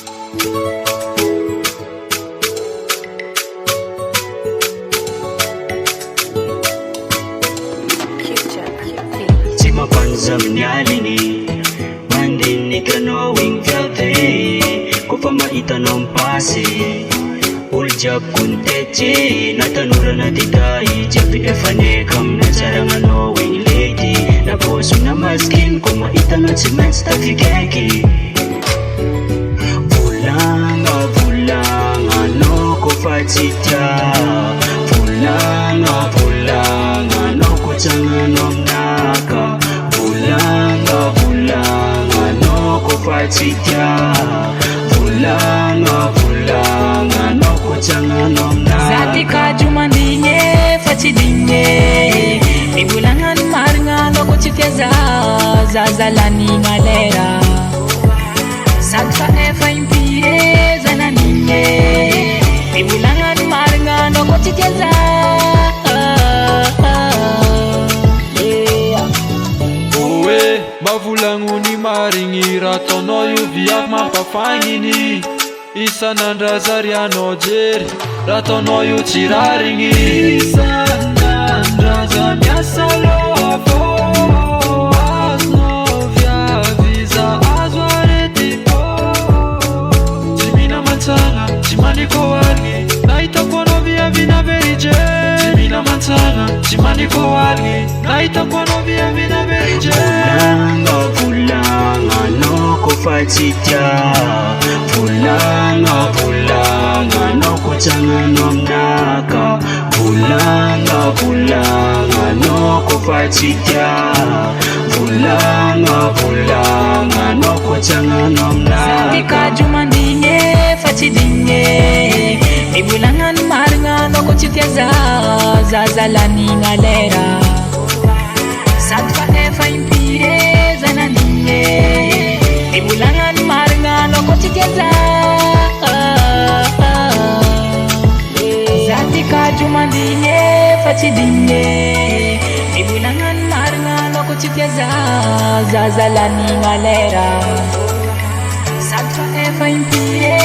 Tsy mampanza amin'ny aliny mandinikanao igny viavy kofa mahitanao mipasy olo jiaby kontetry na tanora na diday jiaby efa neka aminatsaragnanao igny lady na bôso na maskiny ko mahitanao tsy maintsy tafikaiky volagna anao kofa tsy tia volagna anao ko tsagnanao aminaka volagna anao kofa tsy tia volagna anao ko tsagnanao aminaka Zati kaju mandinye fa tsy dinye mivolagna ny marigna anao ko tsy tia zazalanigna lera sady fa efa impire zananigny mivolagna ny marigna anao ko tsy tia Mavolagno ny marigny raha ataonao io viavy mampafagniny isan'andrazarianao jery raha ataonao io tsy rarigny isan'andraza miasa loavo azonao viavy za azo aretiko tsy mihina mantsagna tsy maniko aligny nahitako anao viavy naverije tsy mihina mantsagna tsy maniko aligny nahitako anao viavy naverije volagna anao kofa tsy tia volagna anao ko tsagnanao aminaka volagna anao kofa tsy tia volagna anao ko tsagnanao aminaka Zati kaju mandinye fa tsy dinye mivolagna ny marigna anao ko tsy tia zazalanigna lera sady fa efa impire zananigny mivolagna ny marigna anao ko tsy tia Zati kaju mandinye fa tsy dinye mivolagna ny marigna anao ko tsy tia zazalanigna lera sady fa efa impire